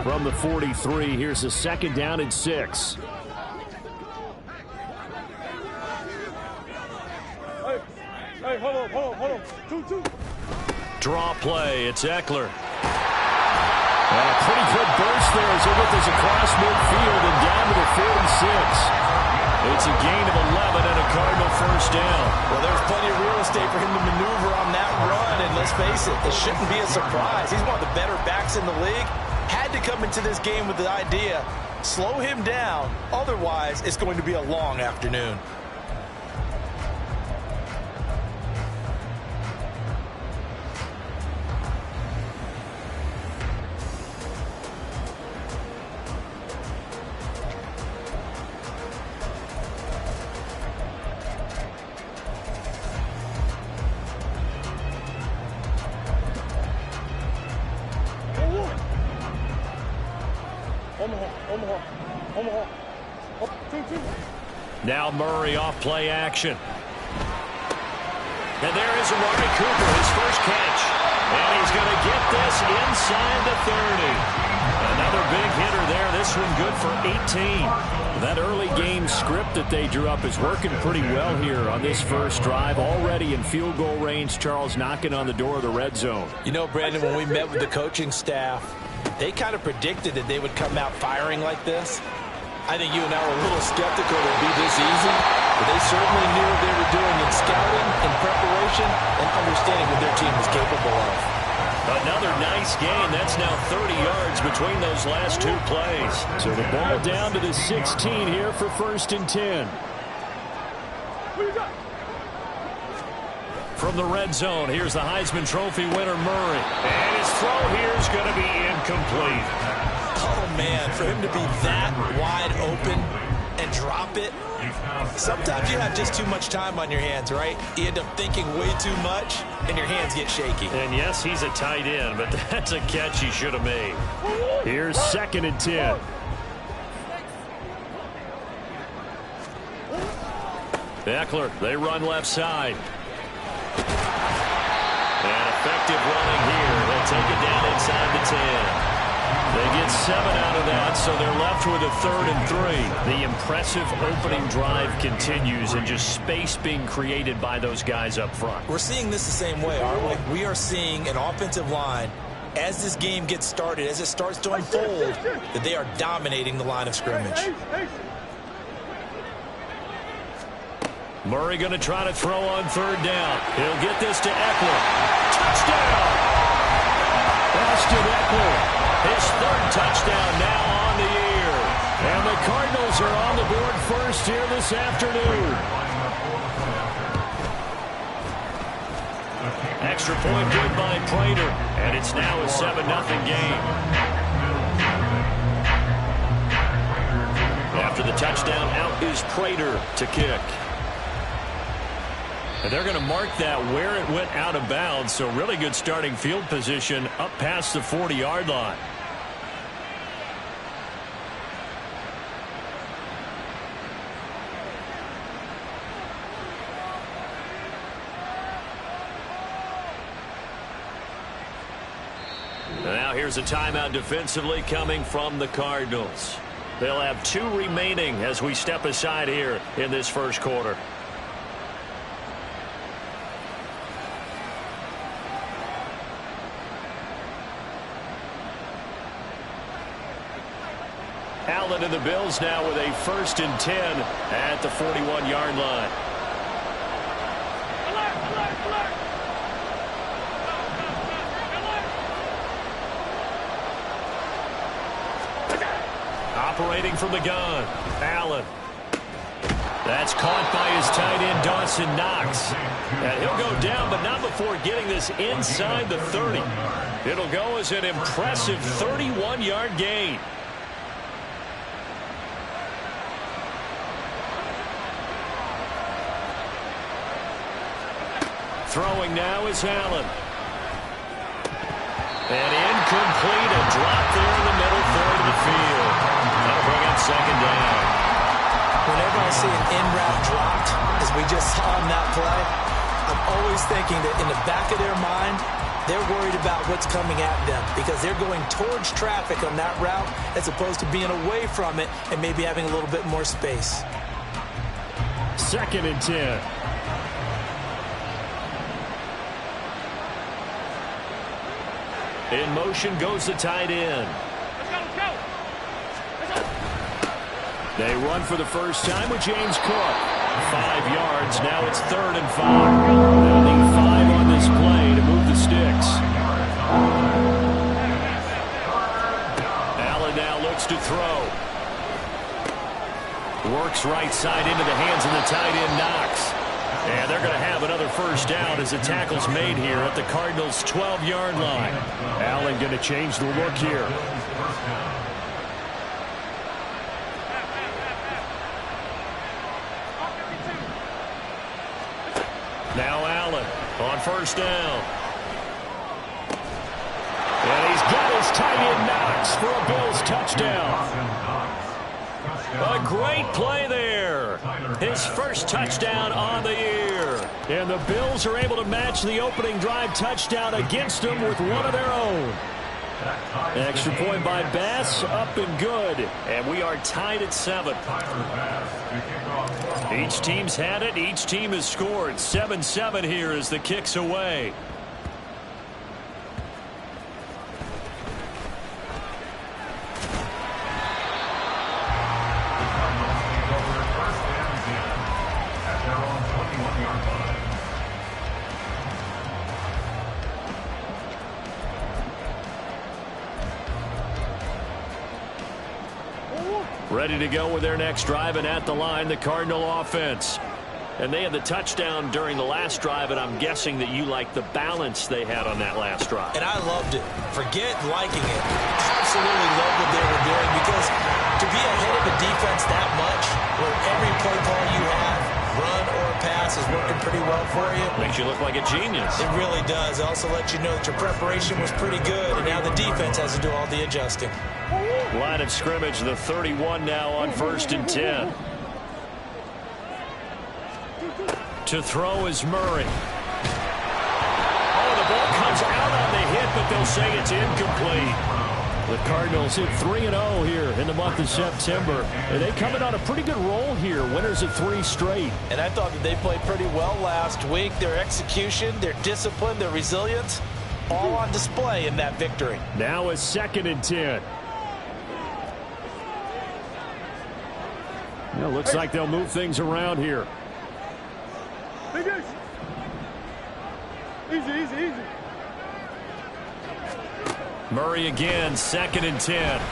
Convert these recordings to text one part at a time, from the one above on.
From the 43, here's a second down and 6. Hey, hold on. Two. Draw play, it's Eckler. And a pretty good burst there as he gets across midfield and down to the 46. It's a gain of 11 and a Cardinal first down. Well, there's plenty of real estate for him to maneuver on that run, and let's face it, it shouldn't be a surprise. He's one of the better backs in the league. Had to come into this game with the idea, slow him down, otherwise it's going to be a long afternoon. Omaha. Two. Now Murray off play action. And there is Amari Cooper, his first catch. And he's going to get this inside the 30. Another big hitter there. This one good for 18. That early game script that they drew up is working pretty well here on this first drive. Already in field goal range, Charles knocking on the door of the red zone. You know, Brandon, when we met with the coaching staff, they kind of predicted that they would come out firing like this. I think you and I were a little skeptical it would be this easy, but they certainly knew what they were doing in scouting, in preparation, and understanding what their team was capable of. Another nice gain. That's now 30 yards between those last two plays. So the ball down to the 16 here for 1st and 10. From the red zone, here's the Heisman Trophy winner, Murray. And his throw here is going to be incomplete. Oh, man, for him to be that wide open and drop it. Sometimes you have just too much time on your hands, right? You end up thinking way too much, and your hands get shaky. And yes, he's a tight end, but that's a catch he should have made. Here's 2nd and 10. Eckler, they run left side. And effective running here. They'll take it down inside the 10. They get 7 out of that, so they're left with a 3rd and 3. The impressive opening drive continues, and just space being created by those guys up front. We're seeing this the same way, aren't we? We are seeing an offensive line, as this game gets started, as it starts to unfold, that they are dominating the line of scrimmage. Murray going to try to throw on 3rd down. He'll get this to Eckler. Touchdown! Austin Eckler. His 3rd touchdown now on the year. And the Cardinals are on the board first here this afternoon. Extra point good by Prater. And it's now a 7-0 game. After the touchdown, out is Prater to kick. And they're going to mark that where it went out of bounds. So really good starting field position up past the 40-yard line. Now here's a timeout defensively coming from the Cardinals. They'll have 2 remaining as we step aside here in this first quarter. Allen and the Bills now with a 1st and 10 at the 41-yard line. Operating from the gun, Allen. That's caught by his tight end, Dawson Knox. And he'll go down, but not before getting this inside the 30. It'll go as an impressive 31-yard gain. Throwing now is Allen. And incomplete, a drop there in the middle third of the field. That'll bring up 2nd down. Whenever I see an in-route dropped, as we just saw on that play, I'm always thinking that in the back of their mind, they're worried about what's coming at them because they're going towards traffic on that route as opposed to being away from it and maybe having a little bit more space. 2nd and 10. In motion goes the tight end. They run for the first time with James Cook. 5 yards. Now it's 3rd and 5. They'll need 5 on this play to move the sticks. Allen now looks to throw. Works right side into the hands of the tight end, Knox. And they're going to have another first down as the tackle's made here at the Cardinals' 12-yard line. Allen going to change the look here. Now Allen on first down. And he's got his tight end Knox for a Bills touchdown. A great play there. His first touchdown on the year. And the Bills are able to match the opening drive touchdown against them with one of their own. Extra point by Bass, up and good. And we are tied at 7. Each team's had it. Each team has scored. 7-7 here as the kick's away. Ready to go with their next drive, and at the line, the Cardinal offense. And they had the touchdown during the last drive, and I'm guessing that you like the balance they had on that last drive. And I loved it. Forget liking it. Absolutely loved what they were doing because to be ahead of a defense that much where every play call you have, run or pass, is working pretty well for you. Makes you look like a genius. It really does. It also lets you know that your preparation was pretty good, and now the defense has to do all the adjusting. Line of scrimmage, the 31 now on 1st and 10. To throw is Murray. Oh, the ball comes out on the hit, but they'll say it's incomplete. The Cardinals hit 3-0 here in the month of September. And they come in on a pretty good roll here. Winners of 3 straight. And I thought that they played pretty well last week. Their execution, their discipline, their resilience, all on display in that victory. Now it's 2nd and 10. Well, looks like they'll move things around here. Easy. Murray again, 2nd and 10.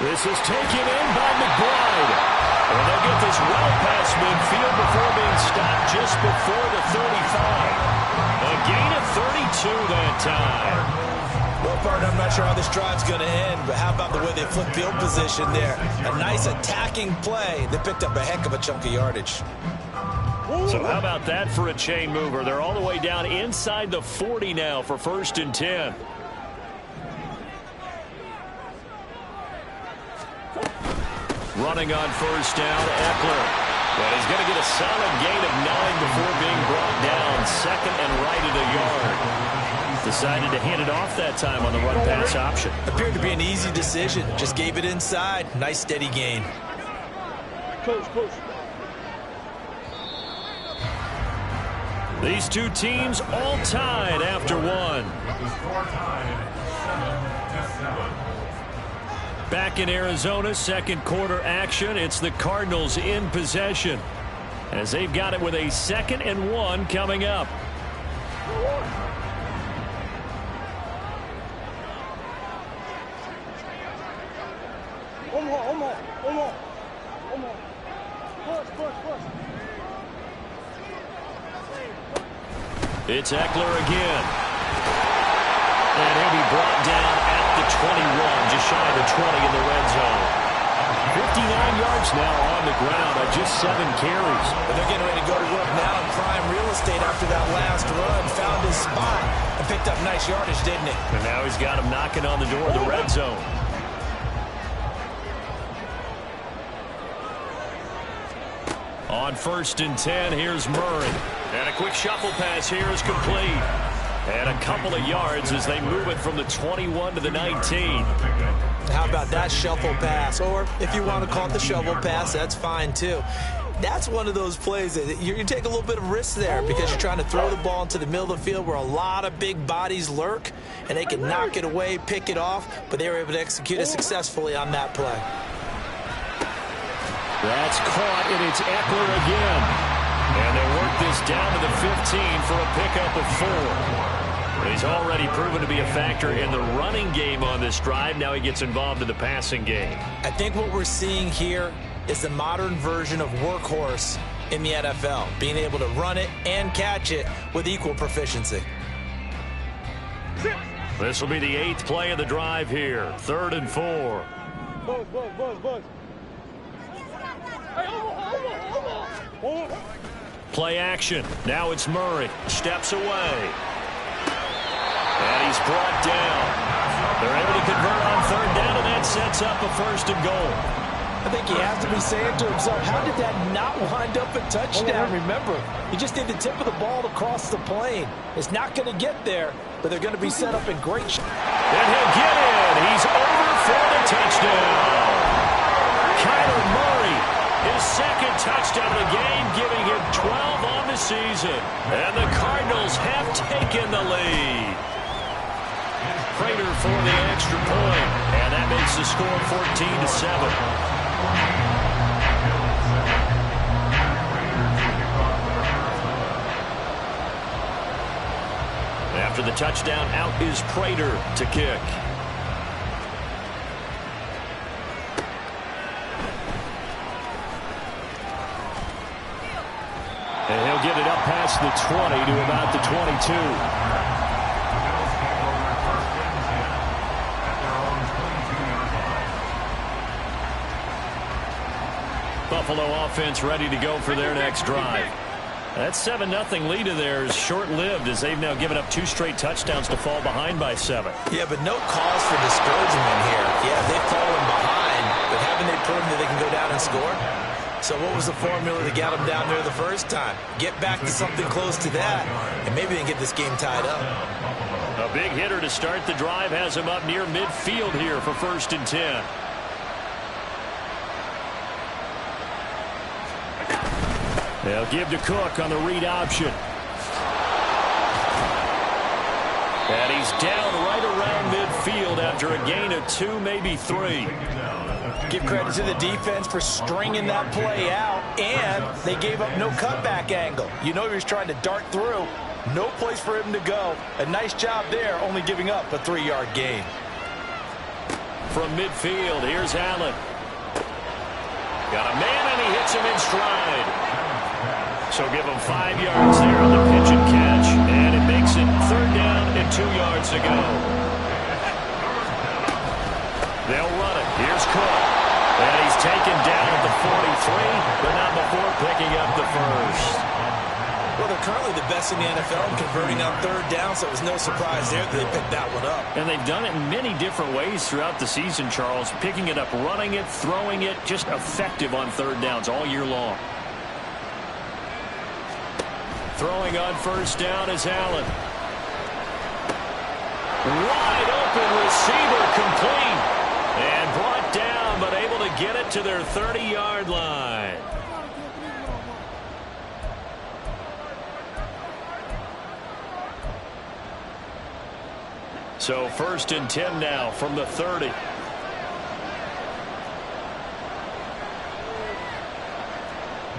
This is taken in by McBride. And they'll get this well past midfield before being stopped just before the 35. A gain of 32 that time. Well, partner, I'm not sure how this drive's going to end, but how about the way they flip field position there? A nice attacking play. They picked up a heck of a chunk of yardage. So how about that for a chain mover? They're all the way down inside the 40 now for 1st and 10. Running on first down, Eckler. But he's going to get a solid gain of 9 before being brought down. 2nd and right at a yard. Decided to hand it off that time on the run-pass option. Appeared to be an easy decision. Just gave it inside. Nice steady gain. Close. These two teams all tied after 1. Back in Arizona, 2nd quarter action. It's the Cardinals in possession as they've got it with a 2nd and 1 coming up. It's Eckler again. And he'll be brought down at the 21, just shy of the 20 in the red zone. 59 yards now on the ground on just 7 carries. But they're getting ready to go to work now in prime real estate after that last run. Found his spot and picked up nice yardage, didn't he? And now he's got him knocking on the door of the red zone. On 1st and 10, here's Murray. And a quick shuffle pass here is complete. And a couple of yards as they move it from the 21 to the 19. How about that shuffle pass? Or if you want to call it the shovel pass, that's fine too. That's one of those plays that you take a little bit of risk there because you're trying to throw the ball into the middle of the field where a lot of big bodies lurk, and they can knock it away, pick it off, but they were able to execute it successfully on that play. That's caught, and it's Eckler again. And they work this down to the 15 for a pickup of 4. He's already proven to be a factor in the running game on this drive. Now he gets involved in the passing game. I think what we're seeing here is the modern version of workhorse in the NFL, being able to run it and catch it with equal proficiency. This will be the 8th play of the drive here. 3rd and 4. Buzz. Play action. Now it's Murray. Steps away. And he's brought down. They're able to convert on 3rd down, and that sets up a 1st and goal. I think he has to be saying to himself, how did that not wind up a touchdown? Remember, you just need the tip of the ball to cross the plane. It's not going to get there, but they're going to be set up in great shape. And he'll get in. He's over for the touchdown. Kyler Murray, his 2nd touchdown of the game, giving him 12 on the season. And the Cardinals have taken the lead. Prater for the extra point, and that makes the score 14-7. After the touchdown, out is Prater to kick. And he'll get it up past the 20 to about the 22. Buffalo offense ready to go for their next drive. That 7-0 lead of theirs short-lived as they've now given up 2 straight touchdowns to fall behind by 7. Yeah, but no cause for discouragement here. Yeah, they've fallen behind, but haven't they proven that they can go down and score? So what was the formula that got them down there the first time? Get back to something close to that, and maybe they can get this game tied up. A big hitter to start the drive has him up near midfield here for 1st and 10. They'll give to Cook on the read option. And he's down right around midfield after a gain of 2, maybe 3. Give credit to the defense for stringing that play out, and they gave up no cutback angle. You know he was trying to dart through. No place for him to go. A nice job there, only giving up a 3-yard gain. From midfield, here's Allen. Got a man, and he hits him in stride. So give him 5 yards there on the pitch and catch, and it makes it 3rd down and 2 yards to go. They'll run it. Here's Cook. And he's taken down at the 43, but not before picking up the 1st. Well, they're currently the best in the NFL in converting on 3rd down, so it was no surprise there that they picked that one up. And they've done it in many different ways throughout the season, Charles. Picking it up, running it, throwing it, just effective on 3rd downs all year long. Throwing on 1st down is Allen. Wide open receiver, complete. And brought down, but able to get it to their 30-yard line. So 1st and 10 now from the 30.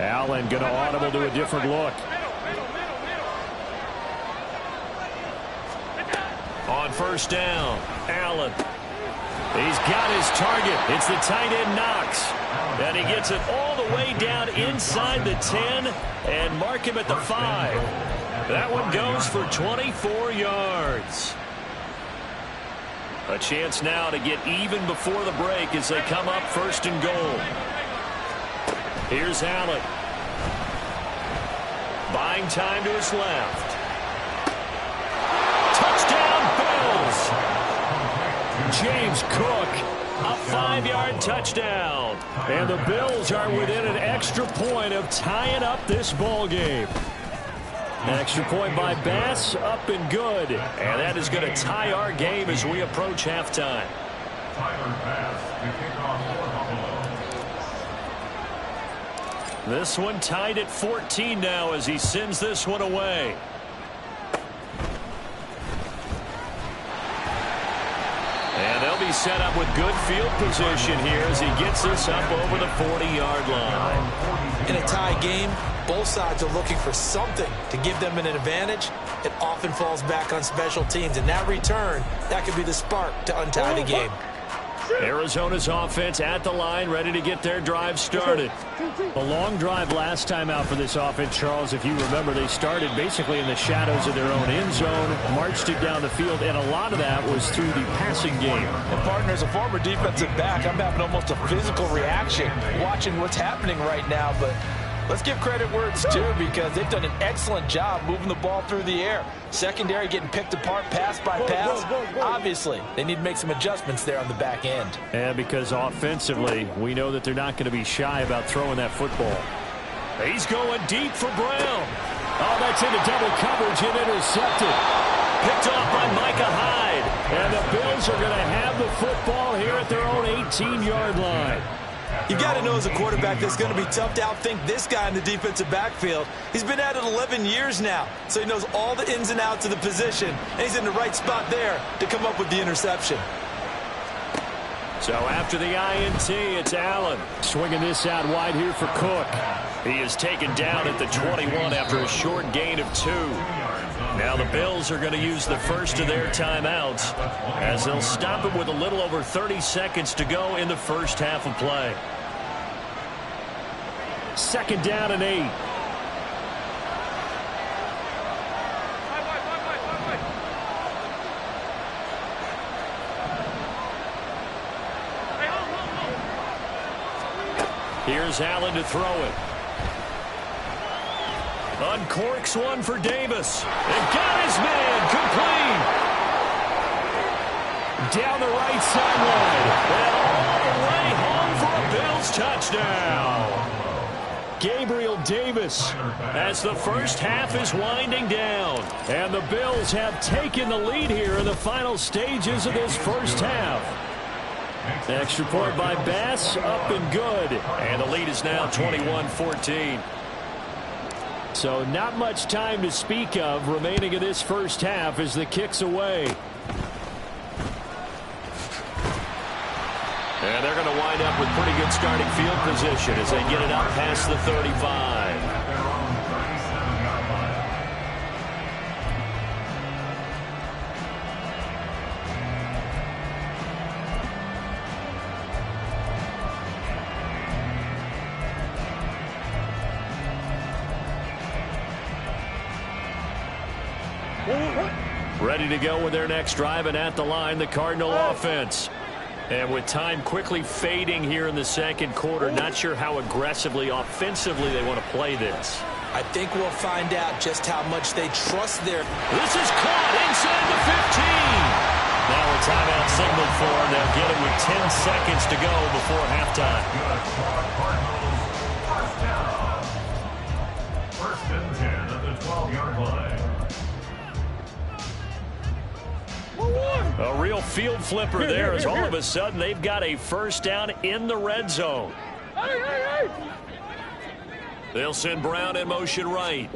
Allen going to audible to a different look. On 1st down, Allen. He's got his target. It's the tight end Knox. And he gets it all the way down inside the 10 and mark him at the 5. That one goes for 24 yards. A chance now to get even before the break as they come up 1st and goal. Here's Allen. Buying time to his left. Touchdown, Bills. James Cook, a 5-yard touchdown. And the Bills are within an extra point of tying up this ball game. Extra point by Bass, up and good. And that is going to tie our game as we approach halftime. This one tied at 14 now as he sends this one away. And they'll be set up with good field position here as he gets this up over the 40-yard line. In a tie game, both sides are looking for something to give them an advantage. It often falls back on special teams. And that return, that could be the spark to untie the game. Arizona's offense at the line, ready to get their drive started. A long drive last time out for this offense, Charles. If you remember, they started basically in the shadows of their own end zone, marched it down the field, and a lot of that was through the passing game. And partner, as a former defensive back, I'm having almost a physical reaction watching what's happening right now, but let's give credit where it's due because they've done an excellent job moving the ball through the air. Secondary getting picked apart pass by pass. Obviously, they need to make some adjustments there on the back end. And because offensively, we know that they're not going to be shy about throwing that football. He's going deep for Brown. Oh, that's into double coverage and intercepted. Picked off by Micah Hyde. And the Bills are going to have the football here at their own 18-yard line. You've got to know as a quarterback that it's going to be tough to outthink this guy in the defensive backfield. He's been at it 11 years now, so he knows all the ins and outs of the position, and he's in the right spot there to come up with the interception. So after the INT, it's Allen. Swinging this out wide here for Cook. He is taken down at the 21 after a short gain of 2. Now the Bills are going to use the first of their timeouts as they'll stop it with a little over 30 seconds to go in the first half of play. Second down and 8. Here's Allen to throw it. Uncorks one for Davis. And got his man complete. Down the right sideline. And all the way home for a Bills touchdown. Gabriel Davis as the first half is winding down. And the Bills have taken the lead here in the final stages of this first half. Extra point by Bass, up and good. And the lead is now 21-14. So not much time to speak of remaining in this first half as the kick's away. And they're going to wind up with pretty good starting field position as they get it up past the 35. Ready to go with their next drive, and at the line, the Cardinal offense. And with time quickly fading here in the second quarter, not sure how aggressively, offensively they want to play this. I think we'll find out just how much they trust their... This is caught inside the 15. Now a timeout signal for them. They'll get it with 10 seconds to go before halftime. First and 10 at the 12-yard line. A real field flipper there as all of a sudden they've got a first down in the red zone. They'll send Brown in motion right.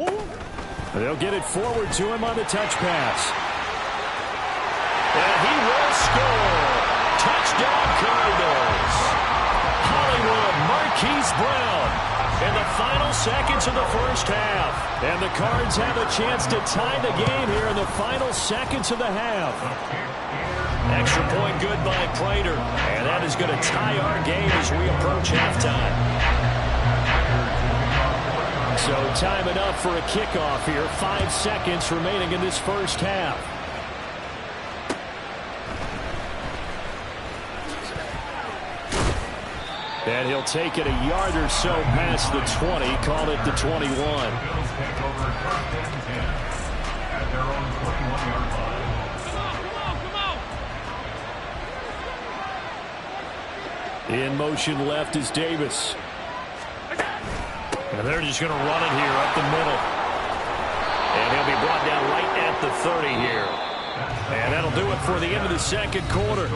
They'll get it forward to him on the touch pass. And he will score. Touchdown Cardinals. Hollywood Marquise Brown in the final seconds of the first half. And the Cards have a chance to tie the game here in the final seconds of the half. Extra point good by Prater. And that is going to tie our game as we approach halftime. So time enough for a kickoff here. 5 seconds remaining in this first half. And he'll take it a yard or so past the 20. Call it the 21. In motion left is Davis. And they're just going to run it here up the middle. And he'll be brought down right at the 30 here. And that'll do it for the end of the second quarter.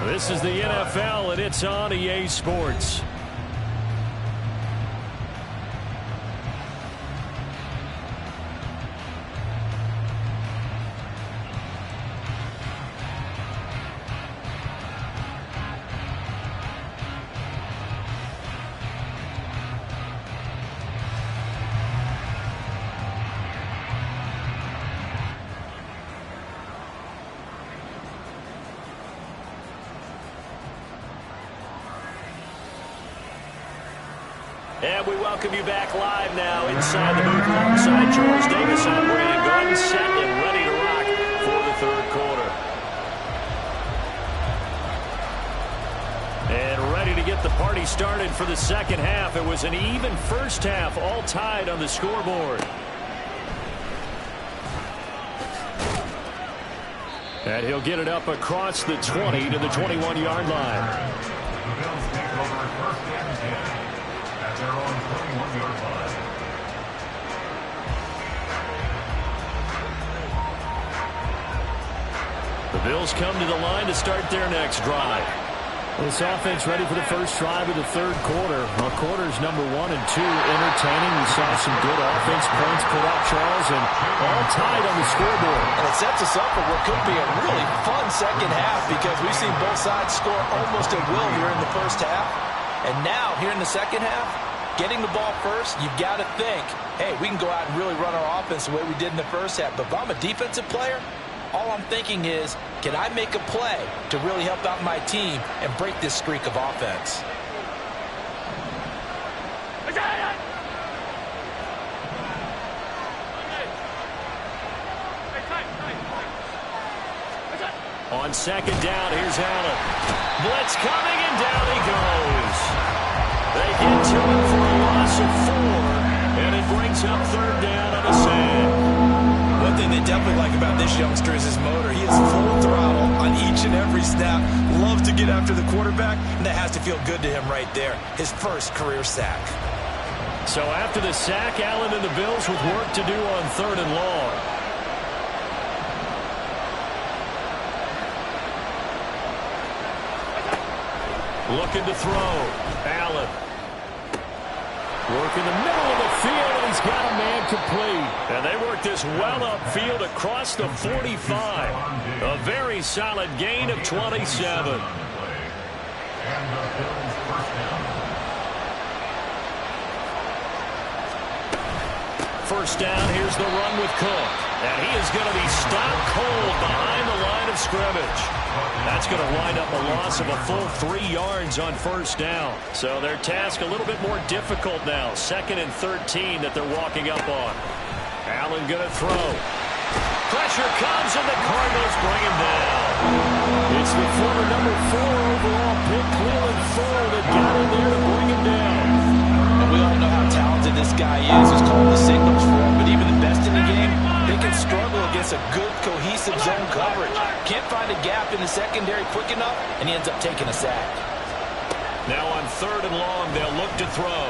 This is the NFL, and it's on EA Sports. And we welcome you back live now inside the booth alongside Charles Davis. I'm Brandon Gaudin, set and ready to rock for the third quarter. And ready to get the party started for the second half. It was an even first half, all tied on the scoreboard. And he'll get it up across the 20 to the 21-yard line. The Bills take over first and 10 at their own 21-yard line. The Bills come to the line to start their next drive. This offense ready for the first drive of the third quarter. Well, quarters number 1 and 2 entertaining. We saw some good offense points put up, Charles, and all tied on the scoreboard. And it sets us up for what could be a really fun second half because we've seen both sides score almost at will here in the first half. And now, here in the second half, getting the ball first, you've got to think, hey, we can go out and really run our offense the way we did in the first half. But if I'm a defensive player, all I'm thinking is, can I make a play to really help out my team and break this streak of offense? On second down, here's Allen. Blitz coming, and down he goes. They get to him for a loss of 4, and it brings up third down on a sand. One thing they definitely like about this youngster is his motor. He is full throttle on each and every snap. Loves to get after the quarterback, and that has to feel good to him right there. His first career sack. So after the sack, Allen and the Bills with work to do on third and long. Looking to throw. Allen. Work in the middle of the field, and he's got a man complete. And they work this well upfield across the 45. A very solid gain of 27. First down, here's the run with Cook. And he is going to be stopped cold behind the line of scrimmage. That's going to wind up a loss of a full 3 yards on first down. So their task a little bit more difficult now. 2nd and 13 that they're walking up on. Allen going to throw. Pressure comes, and the Cardinals bring him down. It's the former number 4 overall pick, Cleveland Ford, that got in there to bring him down. And we all know how talented this guy is. He's called the signals for him, but even the best in the game, they can struggle against a good, cohesive zone coverage. Can't find a gap in the secondary quick enough, and he ends up taking a sack. Now on third and long, they'll look to throw.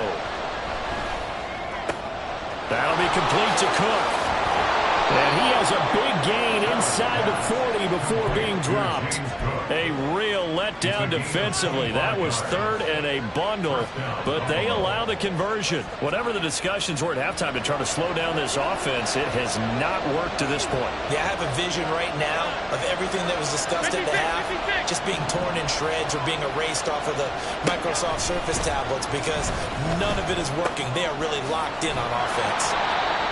That'll be complete to Cook. And he has a big gain inside the 40 before being dropped. A real letdown defensively. That was third and a bundle, but they allow the conversion. Whatever the discussions were at halftime to try to slow down this offense, it has not worked to this point. Yeah, I have a vision right now of everything that was discussed at the half just being torn in shreds or being erased off of the Microsoft Surface tablets because none of it is working. They are really locked in on offense.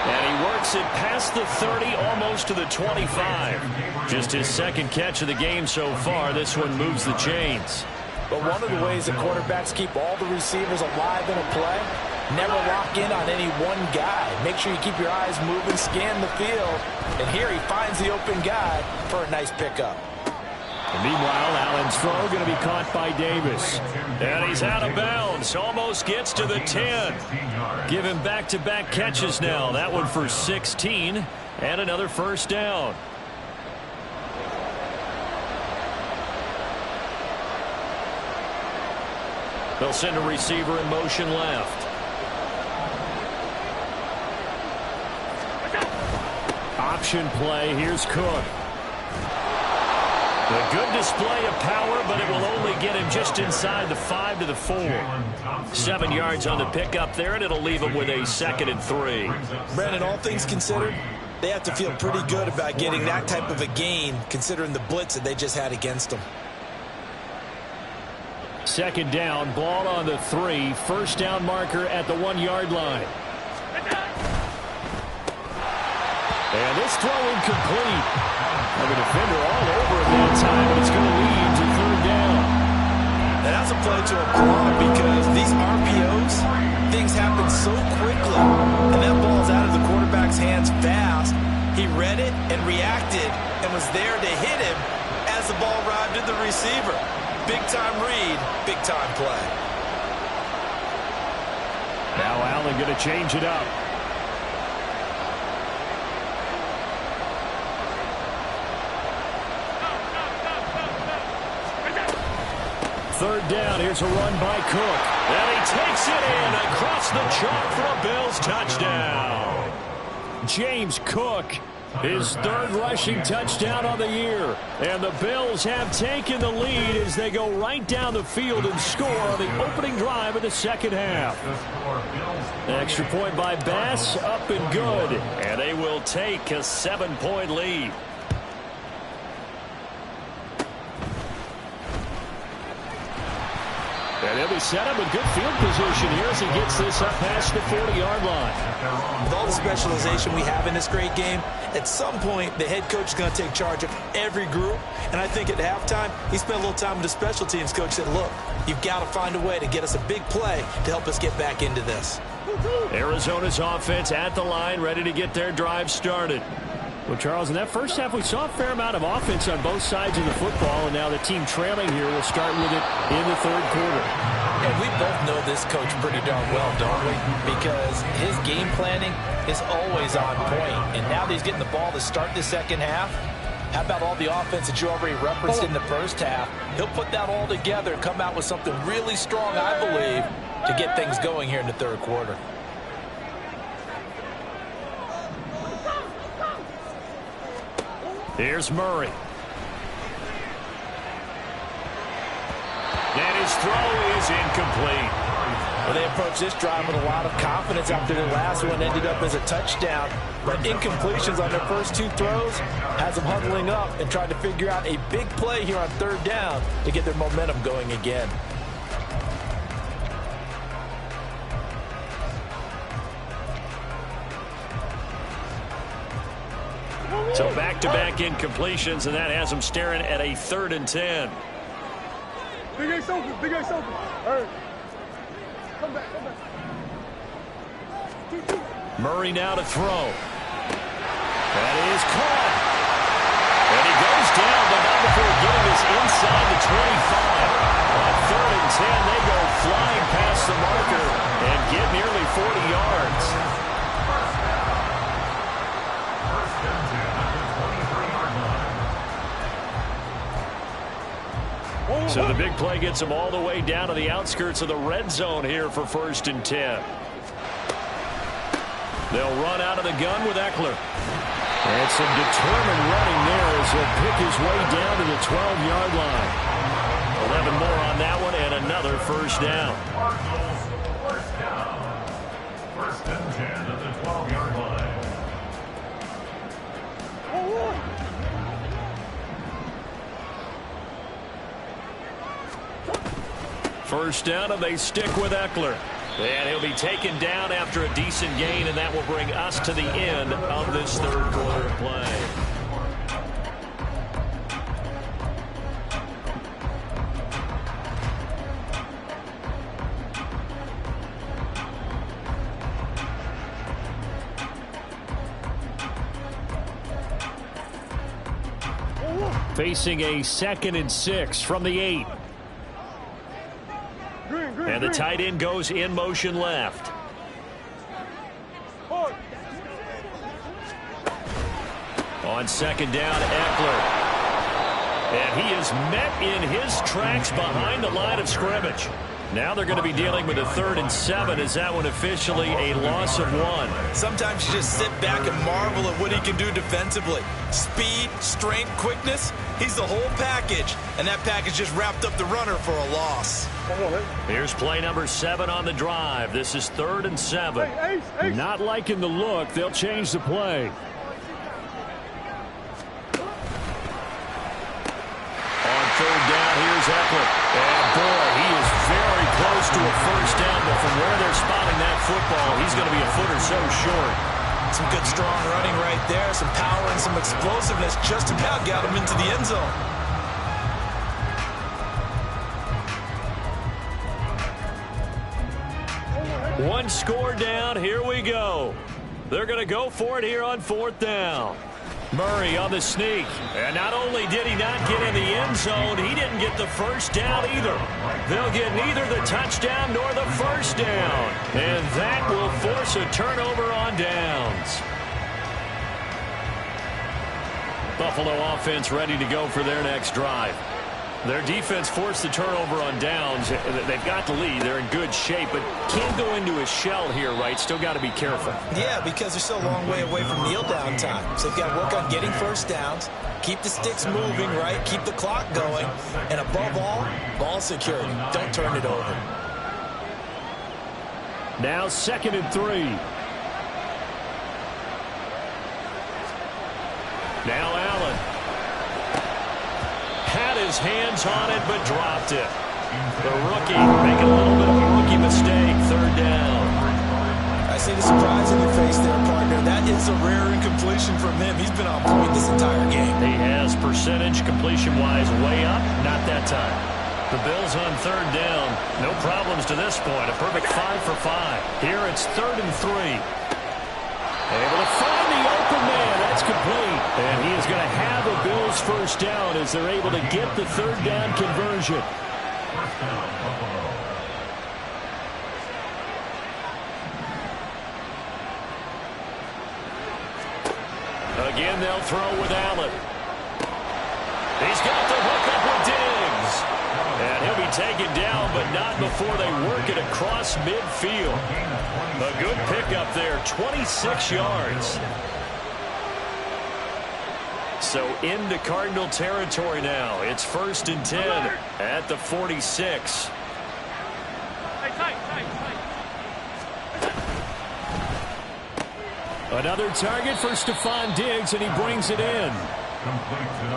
And he works it past the 30, almost to the 25. Just his second catch of the game so far. This one moves the chains. But one of the ways that quarterbacks keep all the receivers alive in a play, never lock in on any one guy. Make sure you keep your eyes moving, scan the field. And here he finds the open guy for a nice pickup. And meanwhile, Allen's throw going to be caught by Davis. And he's out of bounds. Almost gets to the 10. Give him back-to-back catches now. That one for 16. And another first down. They'll send a receiver in motion left. option play. Here's Cook. A good display of power, but it will only get him just inside the 5 to the 4. 7 yards on the pickup there, and it'll leave him with a 2nd and 3. Brandon, all things considered, they have to feel pretty good about getting that type of a gain, considering the blitz that they just had against them. 2nd down, ball on the 3. First down marker at the 1-yard line. And this throw incomplete. The defender all over him that time, but it's going to lead to 3rd down. And that's a play to applaud because these RPOs, things happen so quickly. And that ball's out of the quarterback's hands fast. He read it and reacted and was there to hit him as the ball arrived at the receiver. Big-time read, big-time play. Now Allen going to change it up. Third down, here's a run by Cook. And he takes it in across the chalk for a Bills touchdown. James Cook, his 3rd rushing touchdown of the year. And the Bills have taken the lead as they go right down the field and score on the opening drive of the 2nd half. Extra point by Bass, up and good. And they will take a 7-point lead. And he'll be set up in good field position here as he gets this up past the 40-yard line. With all the specialization we have in this great game, at some point the head coach is going to take charge of every group. And I think at halftime, he spent a little time with the special teams coach, said, look, you've got to find a way to get us a big play to help us get back into this. Arizona's offense at the line, ready to get their drive started. Well, Charles, in that first half, we saw a fair amount of offense on both sides of the football, and now the team trailing here will start with it in the 3rd quarter. And we both know this coach pretty darn well, don't we? Because his game planning is always on point. And now that he's getting the ball to start the 2nd half, how about all the offense that you already referenced in the first half? He'll put that all together and come out with something really strong, I believe, to get things going here in the 3rd quarter. Here's Murray. And his throw is incomplete. Well, they approached this drive with a lot of confidence after the last one ended up as a touchdown. But incompletions on their first 2 throws has them huddling up and trying to figure out a big play here on 3rd down to get their momentum going again. So back-to-back incompletions, and that has them staring at a 3rd and 10. Big Ace open, Big Ace open. All right. Come back, come back. Murray now to throw. That is caught. And he goes down, but not before getting this inside the 25. On 3rd and 10, they go flying past the marker and get nearly 40 yards. So the big play gets them all the way down to the outskirts of the red zone here for 1st and 10. They'll run out of the gun with Eckler. And some determined running there as he'll pick his way down to the 12-yard line. 11 more on that one and another 1st down. First down. 1st and 10 at the 12-yard line. First down, and they stick with Eckler. And he'll be taken down after a decent gain, and that will bring us to the end of this 3rd quarter play. Facing a 2nd and 6 from the 8. And the tight end goes in motion left. On 2nd down, Eckler. And he is met in his tracks behind the line of scrimmage. Now they're going to be dealing with a 3rd and 7. Is that one officially a loss of 1? Sometimes you just sit back and marvel at what he can do defensively. Speed, strength, quickness, he's the whole package. And that package just wrapped up the runner for a loss. Here's play number 7 on the drive. This is 3rd and 7. Ace. Not liking the look. They'll change the play. On 3rd down, here's Eckler. And boy, he is very close to a first down, but from where they're spotting that football, he's going to be a foot or so short. Some good strong running right there. Some power and some explosiveness just about got him into the end zone. One score down. Here we go. They're going to go for it here on 4th down. Murray on the sneak. And not only did he not get in the end zone, he didn't get the first down either. They'll get neither the touchdown nor the first down. And that will force a turnover on downs. Buffalo offense ready to go for their next drive. Their defense forced the turnover on downs. They've got the lead. They're in good shape, but can't go into a shell here, right? Still got to be careful. Yeah, because they're still a long way away from kneel down time. So they've got to work on getting first downs, keep the sticks moving, right? Keep the clock going. And above all, ball security. Don't turn it over. Now 2nd and 3. Now Allen. Had his hands on it, but dropped it. The rookie making a little bit of a rookie mistake. 3rd down. I see the surprise in your face there, partner. That is a rare incompletion from him. He's been on point this entire game. He has percentage completion-wise way up. Not that time. The Bills on 3rd down. No problems to this point. A perfect 5 for 5. Here it's 3rd and 3. Able to find the open man. That's complete. And he is going to have the Bills first down as they're able to get the 3rd down conversion. First down, Buffalo. Again, they'll throw with Allen. He's got the hook up with Diggs. And he'll be taken down, but not before they work it across midfield. A good pickup there, 26 yards. So into Cardinal territory now. It's 1st and 10 at the 46. Another target for Stephon Diggs, and he brings it in.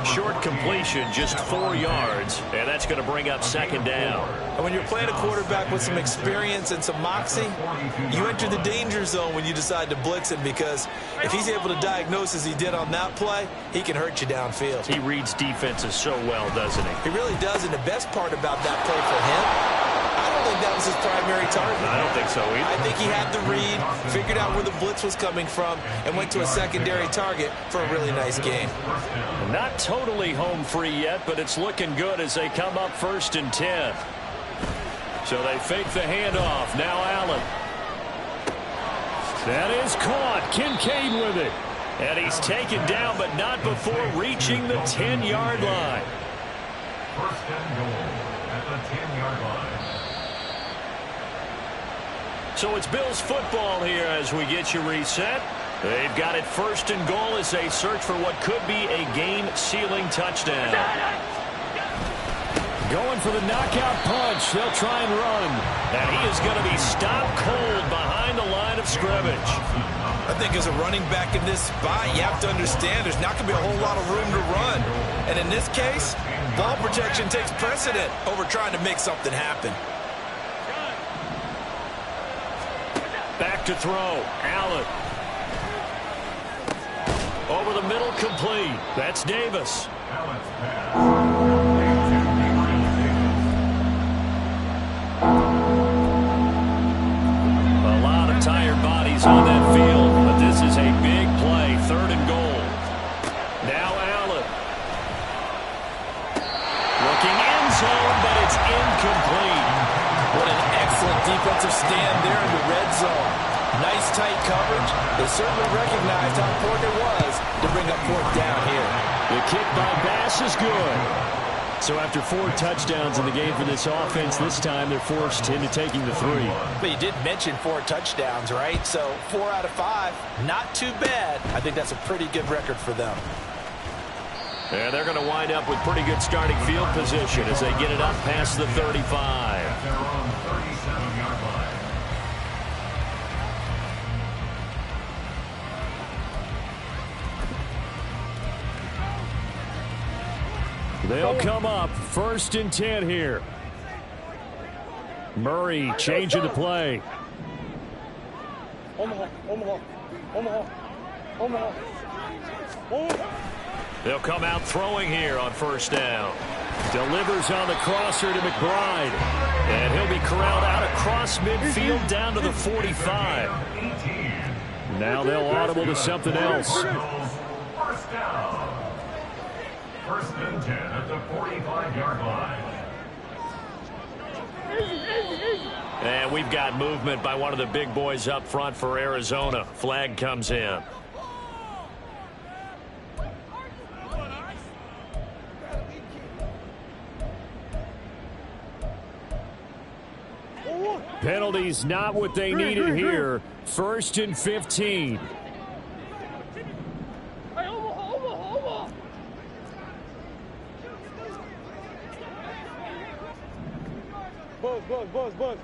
Short completion, just 4 yards, and that's going to bring up 2nd down. And when you're playing a quarterback with some experience and some moxie, you enter the danger zone when you decide to blitz him, because if he's able to diagnose as he did on that play, he can hurt you downfield. He reads defenses so well, doesn't he? He really does, and the best part about that play for him, I don't think that was his primary target. I don't think so either. I think he had the read, figured out where the blitz was coming from, and went to a secondary target for a really nice game. Not totally home free yet, but it's looking good as they come up 1st and 10. So they fake the handoff. Now Allen. That is caught. Kincaid with it. And he's taken down, but not before reaching the 10-yard line. 1st and goal at the 10-yard line. So it's Bills football here as we get you reset. They've got it 1st and goal as they search for what could be a game-sealing touchdown. Going for the knockout punch. They'll try and run. And he is going to be stopped cold behind the line of scrimmage. I think as a running back in this spot, you have to understand there's not going to be a whole lot of room to run. And in this case, ball protection takes precedent over trying to make something happen. Back to throw. Allen. Over the middle, complete. That's Davis. Allen's pass. A lot of tired bodies on that field, but this is a big play. 3rd and goal. Now Allen. Looking end zone, but it's incomplete. What an excellent defensive stand there in the red zone. Nice tight coverage. They certainly recognized how important it was to bring up 4th down here. The kick by Bass is good. So after 4 touchdowns in the game for this offense, this time they're forced into taking the 3. But you did mention 4 touchdowns, right? So 4 out of 5, not too bad. I think that's a pretty good record for them. And they're going to wind up with pretty good starting field position as they get it up past the 35. They're on 37-yard line. They'll come up 1st and 10 here. Murray changing the play. Omaha, Omaha, Omaha, Omaha. Omaha. They'll come out throwing here on 1st down. Delivers on the crosser to McBride. And he'll be corralled out across midfield down to the 45. Now they'll audible to something else. First down. 1st and 10 at the 45-yard line. And we've got movement by one of the big boys up front for Arizona. Flag comes in. Penalties not what they needed here. 1st and 15. Buzz.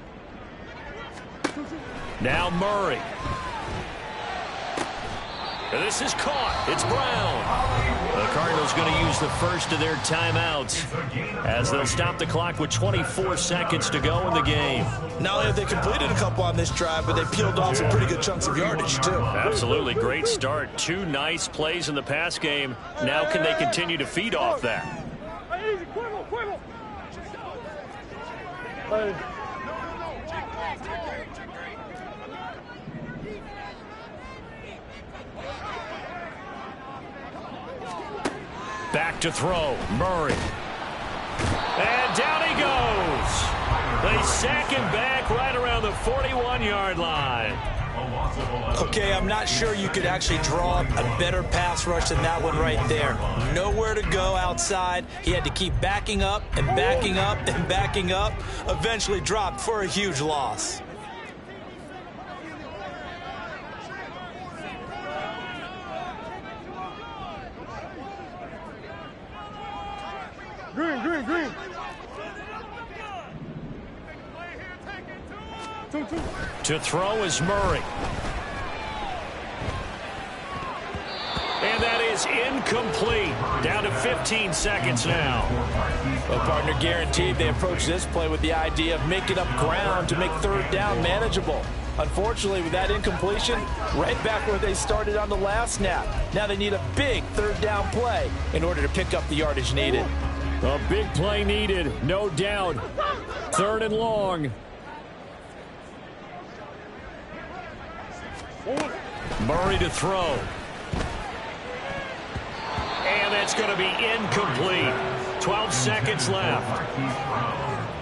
Now Murray. And this is caught. It's Brown. The Cardinals going to use the first of their timeouts as they'll stop the clock with 24 seconds to go in the game. Not only have they completed a couple on this drive, but they peeled off some pretty good chunks of yardage, too. Absolutely. Great start. 2 nice plays in the pass game. Now can they continue to feed off that? Easy, Cuervo. Hey. Back to throw. Murray. And down he goes. They sack him back right around the 41-yard line. Okay, I'm not sure you could actually draw up a better pass rush than that one right there. Nowhere to go outside. He had to keep backing up and backing up and backing up. Eventually dropped for a huge loss. Green. 2. To throw is Murray. And that is incomplete. Down to 15 seconds now. Well, partner, guaranteed they approach this play with the idea of making up ground to make 3rd down manageable. Unfortunately, with that incompletion, right back where they started on the last snap. Now they need a big 3rd down play in order to pick up the yardage needed. A big play needed, no doubt. 3rd and long. Murray to throw. And that's going to be incomplete. 12 seconds left.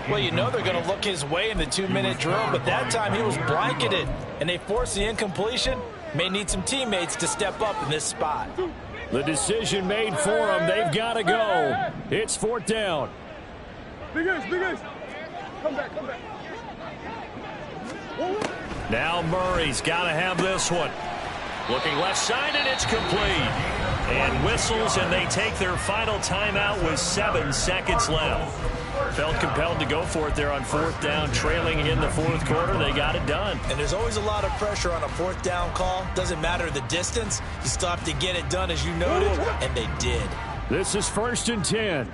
Well, you know they're going to look his way in the 2-minute drill, but that time he was blanketed, and they forced the incompletion. May need some teammates to step up in this spot. The decision made for them. They've got to go. It's 4th down. Big Ace. Come back. Now Murray's got to have this one. Looking left side, and it's complete. And whistles, and they take their final timeout with 7 seconds left. Felt compelled to go for it there on 4th down, trailing in the 4th quarter. They got it done. And there's always a lot of pressure on a 4th down call. Doesn't matter the distance. You still have to get it done, as you noted, and they did. This is 1st and 10.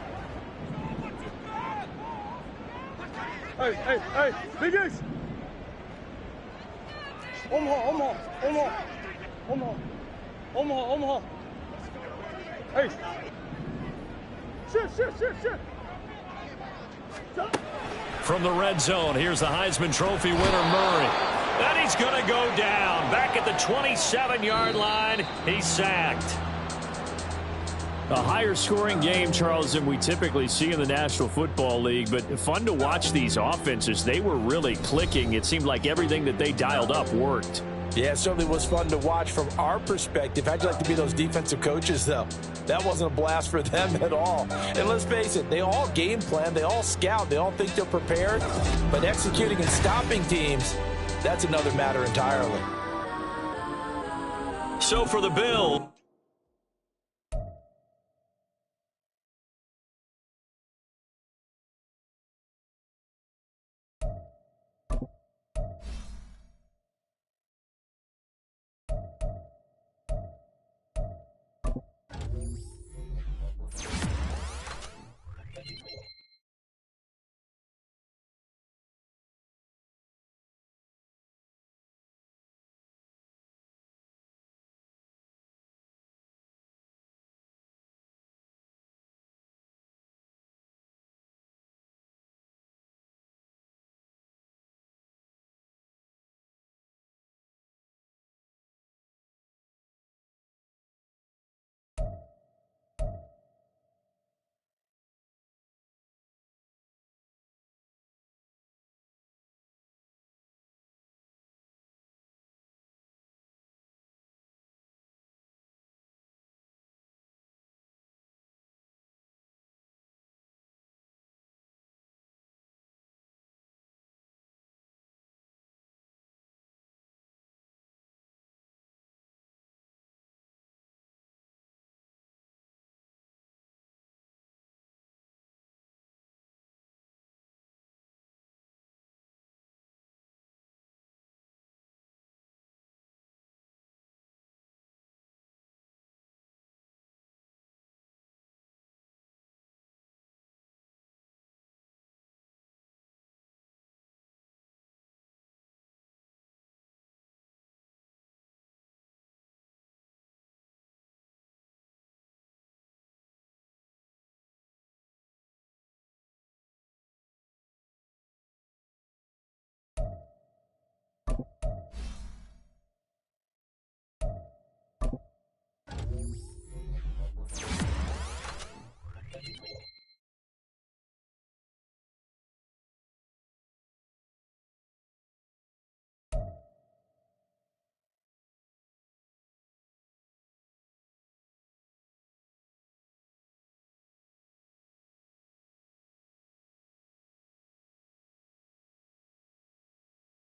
Hey, Big Ace. Omaha. Hey. Shit. From the red zone, here's the Heisman Trophy winner, Murray. And he's going to go down. Back at the 27-yard line, he's sacked. A higher-scoring game, Charles, than we typically see in the National Football League, but fun to watch these offenses. They were really clicking. It seemed like everything that they dialed up worked. Yeah, it certainly was fun to watch from our perspective. How'd you like to be those defensive coaches, though? That wasn't a blast for them at all. And let's face it, they all game plan, they all scout, they all think they're prepared. But executing and stopping teams, that's another matter entirely. So for the Bills,